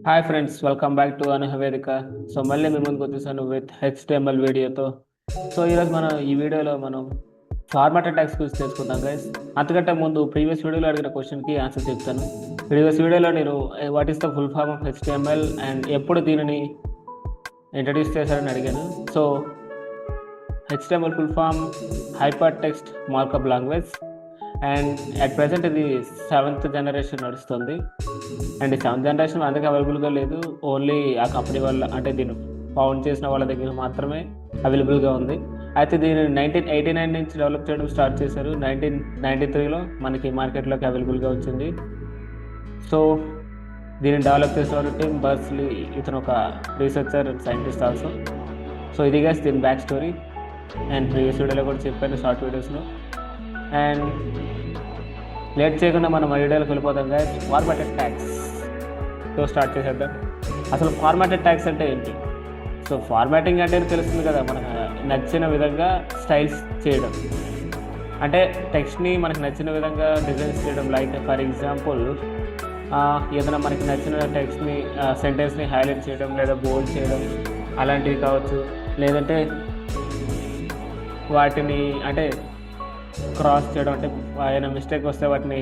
Hi friends, welcome back to Anuhavedika. So మళ్ళీ మీ ముందుకు వచ్చేసాను విత్ హెచ్టిఎంఎల్ వీడియోతో. సో ఈరోజు ఈ వీడియోలో మనం ఫార్మాటెడ్ ట్యాగ్స్ గురించి తెలుసుకుందాం గైస్. అంతకంటే ముందు ప్రీవియస్ వీడియోలో అడిగిన క్వశ్చన్కి ఆన్సర్ చెప్తాను. ప్రీవియస్ వీడియోలో నేను what is the full form of HTML and ఎప్పుడు దీనిని ఇంట్రడ్యూస్ చేశారని అడిగాను. So HTML full form hyper text markup language, and at present ఇది 7th జనరేషన్ నడుస్తుంది. అండ్ ఈ 7th జనరేషన్ అందుకే అవైలబుల్గా లేదు, ఓన్లీ ఆ కంపెనీ వాళ్ళ అంటే దీన్ని ఫౌండ్ చేసిన వాళ్ళ దగ్గర మాత్రమే అవైలబుల్గా ఉంది. అయితే దీన్ని 1989 నుంచి డెవలప్ చేయడం స్టార్ట్ చేశారు. 1993లో మనకి మార్కెట్లోకి అవైలబుల్గా వచ్చింది. సో దీన్ని డెవలప్ చేసేవారు టిమ్ బర్న్స్లీ, ఇతను ఒక researcher and scientist also. So ఇది గైస్ దీని బ్యాక్ స్టోరీ, అండ్ ప్రీవియస్ వీడియోలో కూడా చెప్పాను షార్ట్ వీడియోస్లో. అండ్ లేట్ చేయకుండా మనం వీడియోలోకి వెళ్ళిపోతాం గైస్. ఫార్మాటెడ్ ట్యాగ్స్ తో స్టార్ట్ చేసేద్దాం. అసలు ఫార్మాటెడ్ ట్యాగ్స్ అంటే ఏంటి? సో ఫార్మాటింగ్ అంటే తెలుస్తుంది కదా, మనకు నచ్చిన విధంగా స్టైల్స్ చేయడం, అంటే టెక్స్ట్ని మనకు నచ్చిన విధంగా డిజైన్స్ చేయడం. లైక్ ఫర్ ఎగ్జాంపుల్ ఏదైనా మనకి నచ్చిన టెక్స్ట్ని సెంటెన్స్ని హైలైట్ చేయడం లేదా బోల్డ్ చేయడం అలాంటివి కావచ్చు. లేదంటే వాటిని అంటే క్రాస్ చేయడం, అంటే ఏదైనా మిస్టేక్ వస్తే వాటిని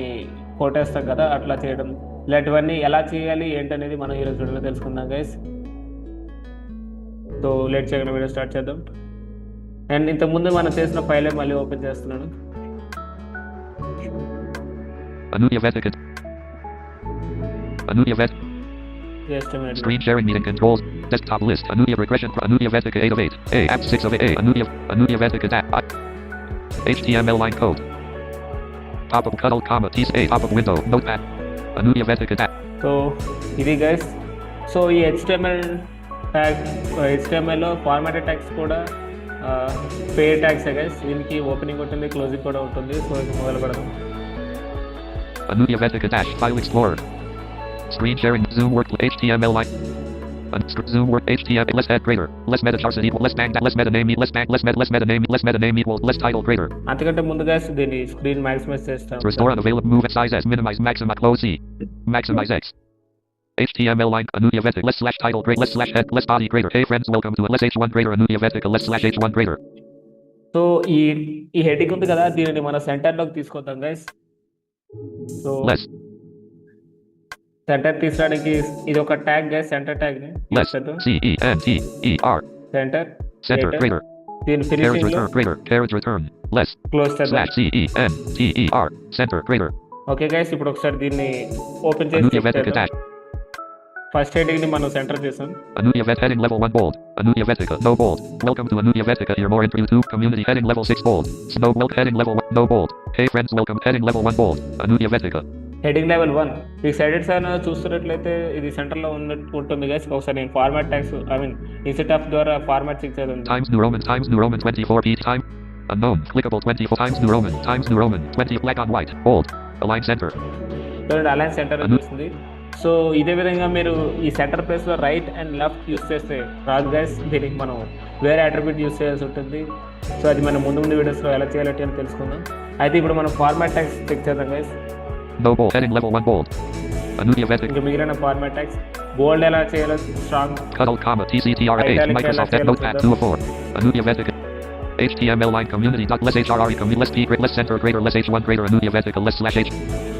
కొట్టేస్తాం కదా, అట్లా చేయడం. ఇలాంటివన్నీ ఎలా చేయాలి ఏంటనేది మనం ఈరోజు వీడియోలో తెలుసుకుందాం గైస్. సో లేట్ చేయకుండా వీడియో స్టార్ట్ చేద్దాం. అండ్ ఇంతకుముందు మనం చేసిన ఫైలే మళ్ళీ ఓపెన్ చేస్తున్నాను. Screen sharing meeting controls. Desktop list. Anuya regression. Anuya Vetica 8 of 8. A app 6 of 8. Anuya Vetica tab. HTML line code. Pop up cuddle comma T A pop up window notepad. Anuya Vetica tab. So ఇది guys. So ఈ హెచ్టిఎంఎల్లో formatted tags కూడా పేడ్ tags guys. దీనికి opening ఉంటుంది, closing కూడా ఉంటుంది. So ఇది మొదలు పెడదాం. Anuya Vetica dash file explorer. Screen sharing Zoom work HTML line. Zoom work HTML less head greater less meta charts equal less bang less meta name less bang less meta name equal less title greater. అంతకంటే ముందు guys దీన్ని screen maximise చేస్తాం. Restore unavailable move size as minimize maximize close C maximize X. HTML line Anuya Vetica less slash title greater less slash head less body greater. Hey friends, welcome to less H1 greater Anuya Vetica less slash H1 greater. So ఈ heading ఉంది కదా, దీనిని మన సెంటర్లోకి తీసుకొద్దాం guys. So less centre తీసడానికి ఇది ఒక tag guys, centre tag ని less C E N T E R centre center greater దీని carriage ఫినిషింగ్ లో return greater carriage return less close చేద్దాం. slash C E N T E R center greater. Okay guys, ఇప్పుడు ఒకసారి దీన్ని open Anuya చేసి Vetica dash first heading ని మనం centre చేసాం. Anuya Vet heading level 1 bold. Anuya Vetica no bold. Welcome to Anuya Vetica. Hear more into YouTube community heading level 6 bold. Snow Welt heading level 1 no bold. Hey friends, welcome heading level 1 bold. Anuya Vetica. Heading level 1 ఈ sided sign చూస్తున్నట్లయితే ఇది సెంటర్లో ఉంటుంది guys. ఒకసారి నేను format tags INCET of ద్వారా format check చేద్దాం. Times New Roman 24 p time unknown clickable 24 Times New Roman 20 black on white bold align center. Align centre వస్తుంది. సో ఇదే విధంగా మీరు ఈ సెంటర్ ప్లేస్లో రైట్ అండ్ లెఫ్ట్ యూస్ చేస్తే రాదు గైస్. దీనికి మనం వేరే అట్రిబ్యూట్ యూస్ చేయాల్సి ఉంటుంది. సో అది మనం ముందు వీడియోస్లో ఎలా చేయాలంటే అని తెలుసుకుందాం. అయితే ఇప్పుడు మనం ఫార్మాట్ ట్యాగ్స్ చెక్ చేద్దాం guys. No bold heading level 1 bold. Anuya Vetica ఇంకా మిగిలిన ఫార్మాట్ ట్యాగ్స్ బోల్డ్ ఎలా చేయాలో strong cuddle comma TCTR 8 Microsoft Edge Notepad 2 of 4. Anuya Vetica HTML line community dot less HRE community less P less center greater less H1 greater Anuya Vetica less slash H.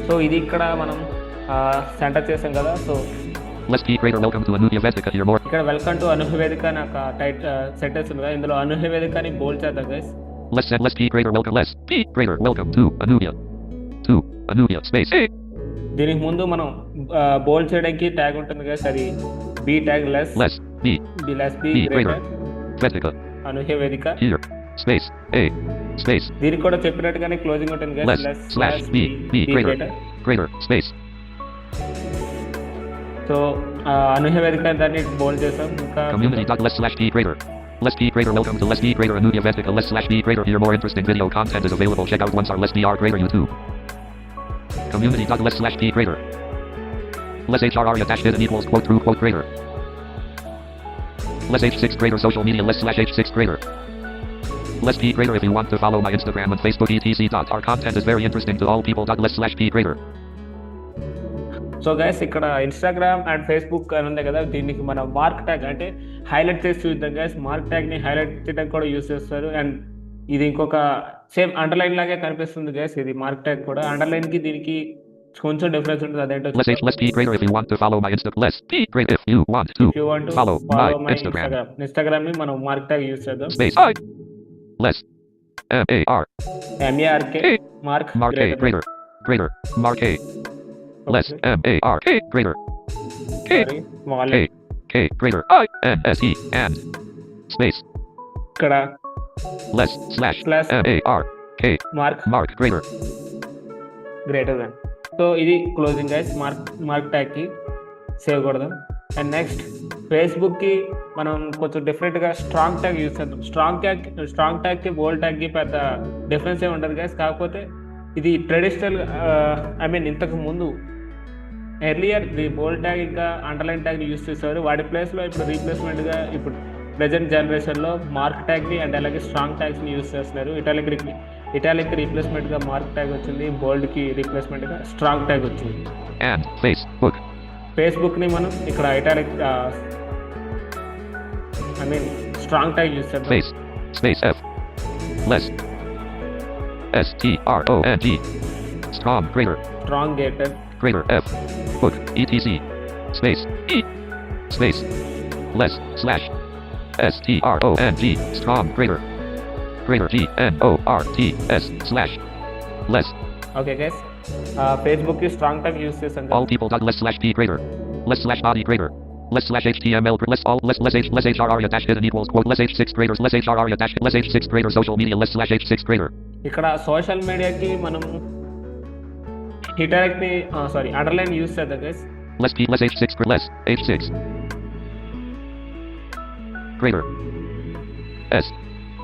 So ఇది ఇక్కడ మనం centre చేసాం కదా. So less P greater welcome to Anuya Vetica. Hear more. ఇక్కడ welcome to అనుహవేదిక అని ఒక sentence ఉంది కదా, ఇందులో అనుహవేదిక అని బోల్డ్ చేద్దాం guys. Less P greater welcome less P greater welcome to Anuya space A. దీనికి ముందు మనం బోల్డ్ చేయడానికి ట్యాగ్ ఉంటుంది గైస్, అది B tag less B less B greater Vetica Anuhavedika here space A space దీనికి కూడా చెప్పినట్టుగానే క్లోజింగ్ ఉంటుంది guys, less less slash B greater space. So Anuhavedika దాన్ని బోల్డ్ చేసాం. ఇంకా Community dot less slash P greater less P greater welcome to less P greater Anuya Vetica less slash P greater. Here more interesting video content is available. Check out once our less PR greater YouTube. Community dot less slash P greater less HRR dash hidden equals quote through quote greater less H6 greater social media less slash H6 greater less P greater. If you want to follow my Instagram and Facebook etc. Our content is very interesting to all people dot less slash P greater. So guys ఇక్కడ Instagram and Facebook అని ఉంది కదా, దీనికి మనం mark tag అంటే highlight చేసి చూద్దాం guys. Mark ట్యాగ్ని highlight చేయడానికి కూడా యూస్ చేస్తారు. అండ్ ఇది ఇంకొక సేమ్ అండర్లైన్ లాగే కనిపిస్తుంది గైస్. ఇది మార్క్ ట్యాగ్ కూడా అండర్లైన్కి దీనికి కొంచెం డిఫరెన్స్ ఉంటుంది. అదేంటో Less H, less P greater if you want to follow my Insta. Less P greater if you want to if you want to follow my Instagram. Instagram ని మనం mark tag use చేద్దాం. Space I. Less. M-A-R. MARK mark Mark A greater. Greater. Mark A. Less. M-A-R-K greater. K. Small K. K greater. I-N-S-E. And. Space. ఇక్కడ Less. Slash. Slash. M-A-R-K. Mark Mark greater. Greater than. So ఇది closing guys mark ట్యాగ్కి save కొడదాం. And next ఫేస్బుక్కి మనం కొంచెం డిఫరెంట్గా strong tag use చేద్దాం. Strong ట్యాగ్కి బోల్డ్ ట్యాగ్కి పెద్ద difference ఏమి ఉండదు గైస్. కాకపోతే ఇది ట్రెడిషనల్ ఇంతకు ముందు ఎర్లియర్ ది బోల్డ్ ట్యాగ్ ఇంకా అండర్లైన్ ట్యాగ్ని యూస్ చేసేవారు. వాటి ప్లేస్లో ఇప్పుడు రీప్లేస్మెంట్గా ఇప్పుడు ప్రజెంట్ జనరేషన్లో మార్క్ ట్యాగ్ని అండ్ అలాగే స్ట్రాంగ్ ట్యాగ్స్ని యూస్ చేస్తున్నారు. ఇటాలిక్ రీప్లేస్మెంట్గా మార్క్ ట్యాగ్ వచ్చింది, బోల్డ్కి రీప్లేస్మెంట్గా స్ట్రాంగ్ ట్యాగ్ వచ్చింది. And. Facebook. ఫేస్బుక్ని మనం ఇక్కడ ఇటాలిక్ స్ట్రాంగ్ ట్యాగ్ యూస్ చేద్దాం. Space F. Less. S-T-R-O-N-G. Strong greater. Strong getter Greater F. Book. E-T-C. Space. E. Space. Less. Slash. S-T-R-O-N-G. Strong greater. Greater G-N-O-R-T-S. Slash. Less. Okay guys, ఫేస్బుక్కి strong tag use చేసాం. All people dot less slash P greater. Less slash body greater. Less slash HTML less all less H less HRR dash hidden equals quote less H6 greater less HRR dash less H6 greater social media less slash H6 greater. ఇక్కడ social మీడియాకి మనం ఇటాలిక్ని underline use చేద్దాం guys. Less P less H6 less H6 greater S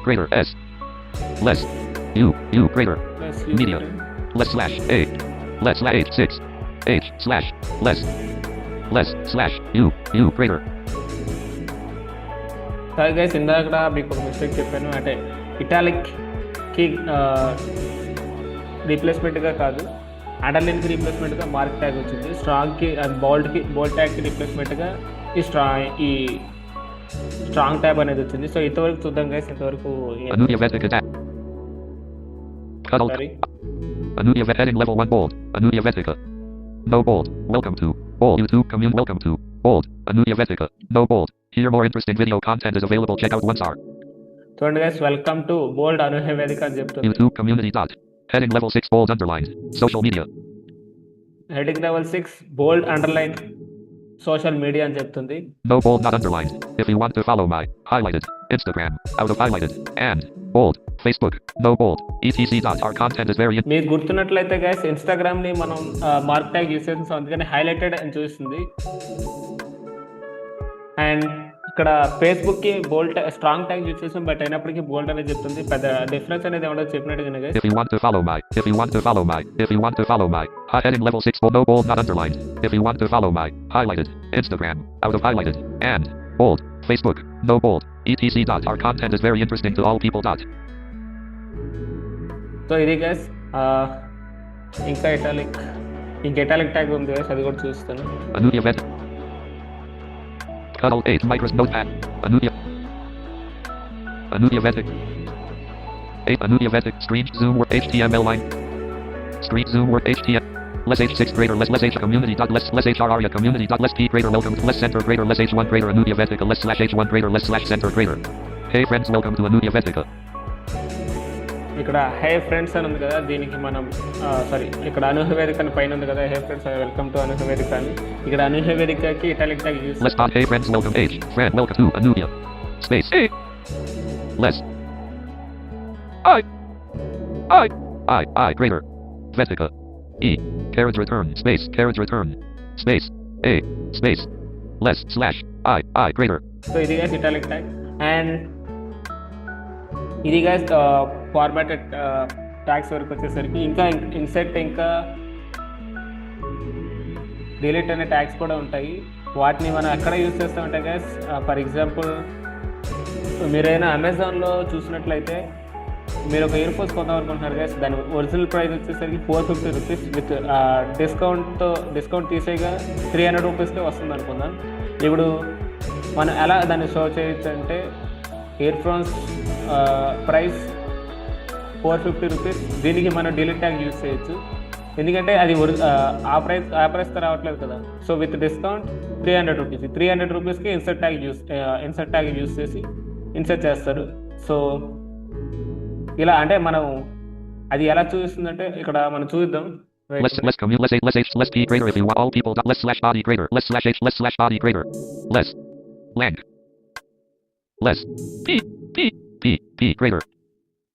greater S less U greater media less slash A less slash H6 H slash less slash U greater. సరే guys, ఇందాక మీకు ఒక mistake చెప్పాను. అంటే ఇటాలిక్కి రీప్లేస్మెంట్గా కాదు, అండర్లైన్కి రీప్లేస్మెంట్గా mark tag వచ్చింది. స్ట్రాంగ్కి బోల్డ్ ట్యాగ్కి రీప్లేస్మెంట్గా ఈ strong tag అనేది వచ్చింది. సో ఇంతవరకు చూద్దాం గైస్. ఇంతవరకు Anudia Vestica tab. Cuddle. Anudia heading level 1 bold. Anudia Vestica. No bold. Welcome to bold YouTube commune. Welcome to bold. Anudia Vestica. No bold. Here more interesting video content is available. Check out once our చూడండి guys, welcome to బోల్డ్ అనూహ్య వేదిక అని చెప్తుంది. YouTube community dot. Heading level 6 bold underlined. Social media. Heading level 6 బోల్డ్ underline social media అని చెప్తుంది. No bold not underlined. If you want to follow my highlighted Instagram out of highlighted and bold Facebook no bold etc dot our content is very మీకు గుర్తున్నట్లయితే guys, ఇన్స్టాగ్రామ్ని మనం mark tag use చేస్తాం, అందుకని highlighted అని చూస్తుంది. And ఇక్కడ ఫేస్బుక్కి బోల్డ్ strong tag use చేస్తాం, but అయినప్పటికీ బోల్డ్ అనేది చెప్తుంది. పెద్ద డిఫరెన్స్ అనేది ఏమన్నా చెప్పినట్టుగానే guys. If you want to follow my heading level 6 bold no bold not underlined. If you want to follow my highlighted Instagram out of highlighted and bold Facebook no bold etc dot our content is very interesting to all people dot. So ఇది guys, ఇంకా italic tag ఉంది guys, అది కూడా చూస్తాను. Anudia Vet. Cuddle 8 Microsoft Notepad. Anudia Vetic. 8 Anudia Vetic. Screen zoom word HTML line. Screen zoom word HTML. Less H6 greater less H community dot less HRR community dot less P greater welcome to less center greater less H1 greater Anudia Vetica less slash H1 greater less slash center greater. Hey friends, welcome to Anudia Vetica. ఇక్కడ హే friends అని ఉంది కదా, దీనికి మనం ఇక్కడ అనూహ్య వేదిక అని పైన ఉంది కదా, hey friends welcome to Anuhya Vedika అని. ఇక్కడ అనూహ్య వేదికకి italic tag use. Less dot hey friends welcome H friend welcome to Anudia space A less I greater Vetica E carriage return space A space less slash I greater. So ఇది guys italic tag. And ఇది guys formatted tags వరకు వచ్చేసరికి ఇంకా INCET ఇంకా delete అనే tags కూడా ఉంటాయి. వాటిని మనం ఎక్కడ యూజ్ చేస్తామంటే గైస్, ఫర్ ఎగ్జాంపుల్ మీరైనా అమెజాన్లో చూసినట్లయితే మీరు ఒక ఇయర్ ఫోన్స్ కొందాం అనుకుంటున్నారు గైస్, దాని ఒరిజినల్ ప్రైస్ వచ్చేసరికి 450 రూపీస్ విత్ డిస్కౌంట్ తీసేగా 300 రూపీస్కే వస్తుంది అనుకుందాం. ఇప్పుడు మనం ఎలా దాన్ని షో చేయొచ్చు అంటే ఇయర్ ఫోన్స్ ప్రైస్ 450 రూపీస్, దీనికి మనం డిలీట్ ట్యాగ్ యూజ్ చేయొచ్చు. ఎందుకంటే అది ఆ ప్రైస్తో రావట్లేదు కదా. సో విత్ డిస్కౌంట్ 300 రూపీస్, 300 రూపీస్కి ఇన్సర్ట్ ట్యాగ్ యూజ్ చేసి ఇన్సర్ట్ చేస్తారు. సో ఇలా అంటే మనం అది ఎలా చూపిస్తుందంటే ఇక్కడ మనం చూద్దాం. Less commute, less h, less p greater if you want all people, less slash body greater, less slash h, less slash body greater, less lang, less p greater,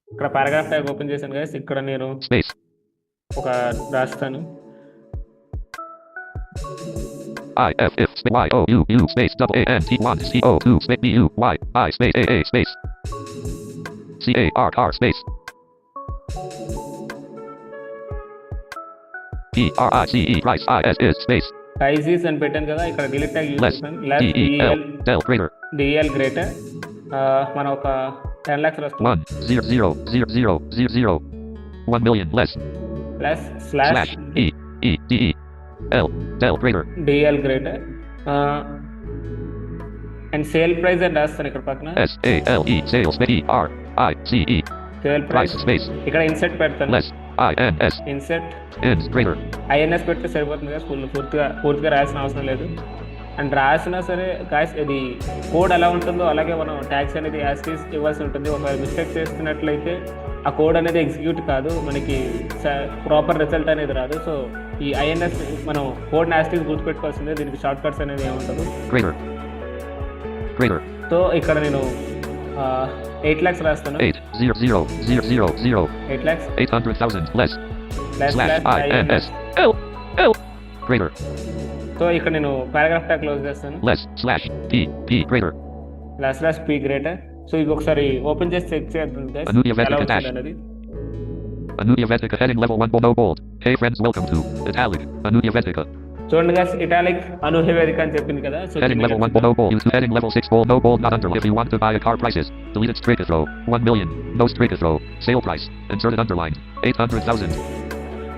ఇక్కడ పారాగ్రాఫ్ ట్యాగ్ ఓపెన్ చేశాను guys. ఇక్కడ నేను space, ఒక రాస్తాను. I f if space y o u space double a n t 1 c o 2 space b u y I space a space c a r space p r i c e price I s is space ప్రైజెస్ అని పెట్టాను కదా, ఇక్కడ delete tag use less చేస్తాను. d e l del greater DL greater మనం ఒక 10 lakhs రాస్తాం. 1 0 0 0 0 0 1 million less plus slash e e d e l del greater DL greater and sale price అని రాస్తాను ఇక్కడ పక్కన. s a l e sales e r i c e sale price price space ఇక్కడ INCET పెడతాను. less I n s INCET ends greater INS పెడితే సరిపోతుంది కదా, పూర్తిగా రాయాల్సిన అవసరం లేదు. అండ్ రాసినా సరే గాయస్ ఇది కోడ్ ఎలా ఉంటుందో అలాగే మనం ట్యాక్స్ అనేది యాస్టీస్ ఇవ్వాల్సి ఉంటుంది. ఒక మిస్టేక్ చేస్తున్నట్లయితే ఆ కోడ్ అనేది ఎగ్జిక్యూట్ కాదు, మనకి ప్రాపర్ రిజల్ట్ అనేది రాదు. సో ఈ ఐఎన్ఎస్ మనం కోడ్ యాస్టీస్ గుర్తుపెట్టుకోవాల్సిందే, దీనికి షార్ట్ కట్స్ అనేది ఏముండదు. greater సో ఇక్కడ నేను 8 lakhs రాస్తాను. 8 0 0 0 0 0 8 lakhs 800,000 less slash I n s l l greater so ఇక్కడ నేను పారాగ్రాఫ్ ట్యాగ్ క్లోజ్ చేస్తాను. less slash p greater slash P greater. So ఇది ఒకసారి ఓపెన్ చేసి చెక్ చేద్దాం guys, Anudia ఎలా Vestica వచ్చింది dash. అనేది. Anudia Vestica heading level 1 no bold. Hey friends, welcome to italic Anudia Vestica చూడండి guys, ఇటాలిక్ అనుహేవేదిక అని చెప్పింది కదా. So heading level 1 no bold. Use to heading level 6 bold no bold not underline. If you want to buy a car prices, deleted straight row 1 million no straight row sale price inserted underlined 800,000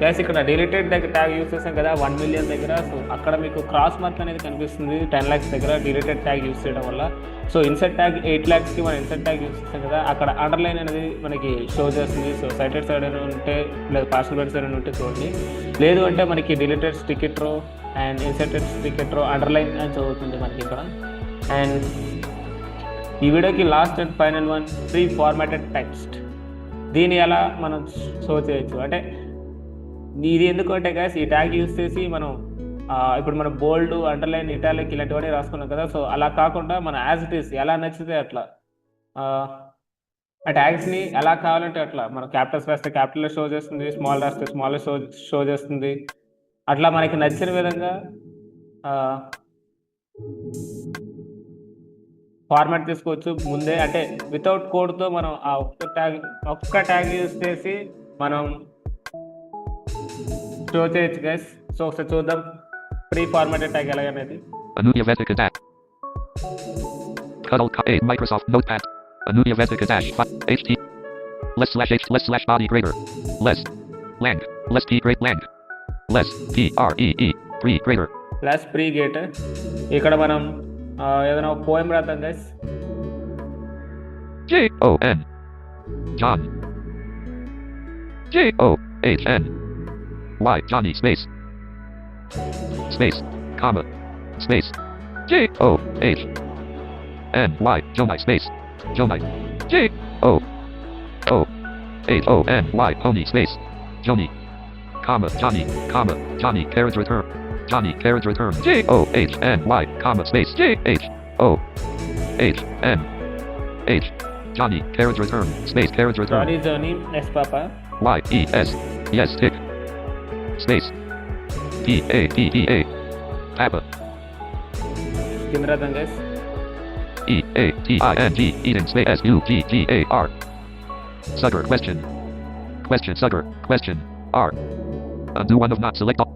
guys ఇక్కడ deleted దగ్గర tag use చేసాం కదా 1 million దగ్గర. So అక్కడ మీకు cross mark అనేది కనిపిస్తుంది 10 lakhs దగ్గర డిలీటెడ్ ట్యాగ్ యూస్ చేయడం వల్ల. సో ఇన్సర్ట్ ట్యాగ్ 8 lakhsకి మనం ఇన్సర్ట్ ట్యాగ్ యూస్ చేస్తాం కదా, అక్కడ అండర్లైన్ అనేది మనకి షో చేస్తుంది. సో సైటెడ్ సైడ్ అని ఉంటే లేదా పార్సల్ బెడ్ సైడ్ అని ఉంటే చూడండి, లేదు అంటే మనకి డిలీటెడ్ స్టికెట్ రో అండ్ ఇన్సర్టెడ్ స్టికెట్ రో అండర్లైన్ అని చదువుతుంది మనకి ఇక్కడ. అండ్ ఈ వీడియోకి last and final one pre formatted text. దీన్ని ఎలా మనం షో చేయొచ్చు అంటే ఇది ఎందుకంటే గైస్ ఈ ట్యాగ్ యూస్ చేసి మనం ఇప్పుడు మనం బోల్డ్ అండర్లైన్ ఇటాలిక్ ఇలాంటివన్నీ రాసుకున్నాం కదా. సో అలా కాకుండా మన యాజ్ ఇట్ ఈస్ ఎలా నచ్చితే అట్లా ఆ ట్యాగ్స్ని ఎలా కావాలంటే అట్లా మనం క్యాపిటల్స్ రాస్తే క్యాపిటల్ షో చేస్తుంది, స్మాల్ రాస్తే స్మాల్ షో చేస్తుంది. అట్లా మనకి నచ్చిన విధంగా ఫార్మాట్ తీసుకోవచ్చు ముందే. అంటే వితౌట్ కోడ్తో మనం ఆ ఒక్క ట్యాగ్ యూస్ చేసి మనం షో చేయొచ్చు గైస్. సో ఒకసారి చూద్దాం ప్రీ ఫార్మాటెడ్ ట్యాగ్ ఎలాగనేది. Anudia Vestica dash Cuddle a Microsoft Notepad Anudia Vestica dash ht less slash body greater less lang less p great lang less p r e e pre greater plus pre gate. ఇక్కడ మనం ఏదైనా ఒక poem రాద్దాం guys. j o n John j o h n y Johnny space comma space j o h n y Jonai space Jonai j o o h o n y Pony space Joni comma Johnny comma Johnny carriage return Johnny carriage return j o h n y comma space j h o h n h Johnny carriage return space carriage return Johnny yes papa y e s yes tick space p a p e a Papa కింద రాద్దాం guys. e a t i n g eating space s u g g a r Sugar question Sugar question r undo one of not select all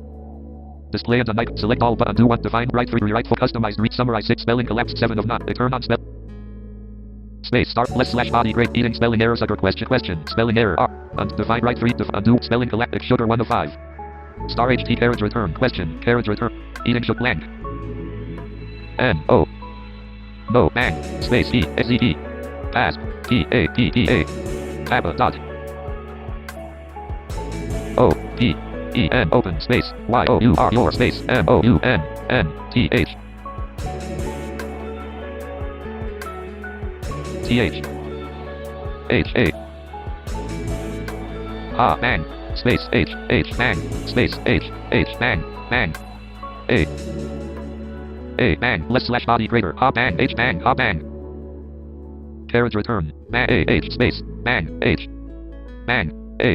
display and night select all but undo one define right 3 rewrite for customized read summarize 6 spelling collapse 7 of not turn on spell space start less slash body grade eating spelling error sucker question spelling error undefined right 3 undo spelling galactic sugar 1 of 5 star ht carriage return question carriage return eating should blank n o no bang space e s e e pass p a p p a tabba dot o p e n open space y o u r your space m o u n n t h T-H H-A ha bang space H bang space H bang bang A bang less slash body greater ha bang H bang ha bang carriage return bang A H space bang H bang A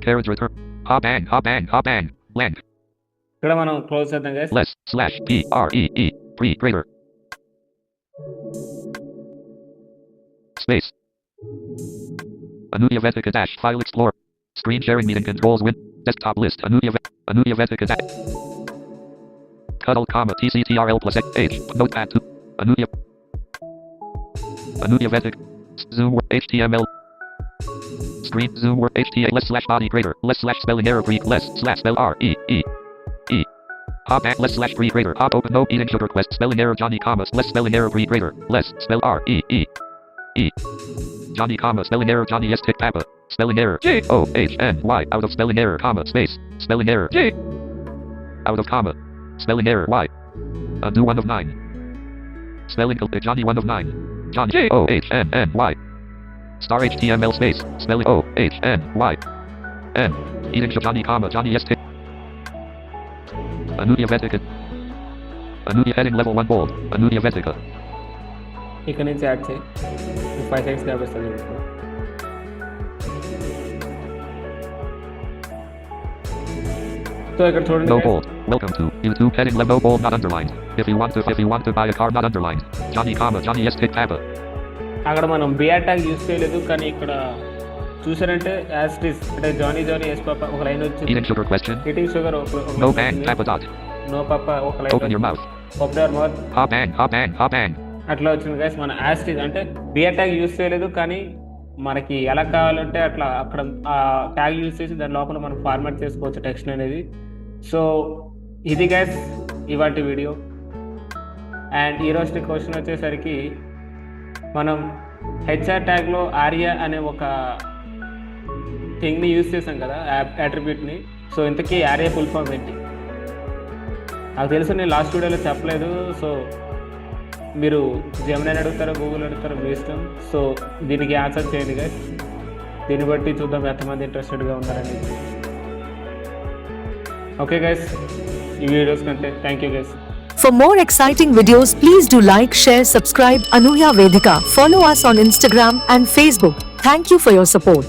carriage return ha bang blank ఇక్కడ మనం close చేద్దాం guys. less slash P R E E pre greater space Anuya Vetica dash file explorer screen sharing meeting controls win desktop list Anuya Vetica dash cuddle comma tctrl plus h notepad 2 Anuya Vetica zoom html screen zoom word hta less slash body greater less slash spelling error Greek less slash spell r e e e hop back less slash pre greater hop open no eating sugar quest spelling error Johnny commas less spelling error pre greater less spell r e e E Johnny comma spelling error Johnny S tick Papa spelling error J O H N Y out of spelling error comma space spelling error J out of comma spelling error Y undo 1 of 9 spelling Johnny 1 of 9 Johnny J O H N N Y star HTML space spelling O H N Y N eating Johnny comma Johnny S tick Anuya Vetica Anuya heading level 1 bold Anuya Vetica ఇక్కడ నుంచి add చేయి 5 seconds gap ఇస్తుంది. So ఇక్కడ చూడండి no guys. bold welcome to YouTube heading no bold not underlined if you want to buy a car not underlined Johnny comma Johnny S tick Papa అక్కడ మనం BR tag use చేయలేదు, కానీ ఇక్కడ చూసారంటే as it is అంటే Johnny yes papa ఒక line వచ్చింది. eating sugar question eating sugar no bang Papa dot no papa ఒక line open your mouth open your mouth ha bang అట్లా వచ్చింది గైస్. మన యాజ్ ఇట్ ఇస్ అంటే BR tag use చేయలేదు, కానీ మనకి ఎలా కావాలంటే అట్లా అక్కడ ఆ ట్యాగ్ యూస్ చేసి దాని లోపల మనం ఫార్మాట్ చేసుకోవచ్చు టెక్స్ట్ అనేది. సో ఇది గైస్ ఇవాటి వీడియో. అండ్ ఈరోజు క్వశ్చన్ వచ్చేసరికి మనం హెచ్ఆర్ ట్యాగ్లో ఆర్యా అనే ఒక థింగ్ని యూజ్ చేసాం కదా, యాట్రిబ్యూట్ని. సో ఇంతకీ ఆర్యా ఫుల్ ఫామ్ ఏంటి? నాకు తెలుసు నేను లాస్ట్ వీడియోలో చెప్పలేదు. సో మీరు జెమిని అడుగుతారో గూగుల్ అడుగుతారో మీ ఇష్టం. సో దీనికి ఆన్సర్ చేయండి గైస్. దీన్ని బట్టి చూద్దాం ఎంతమంది ఇంట్రెస్టెడ్గా ఉన్నారని. ఓకే గైస్, ఈ వీడియోస్ కంటే thank you guys. For more exciting videos, please do like, share, subscribe Anuya Vedika. Follow us on Instagram and Facebook. Thank you for your support.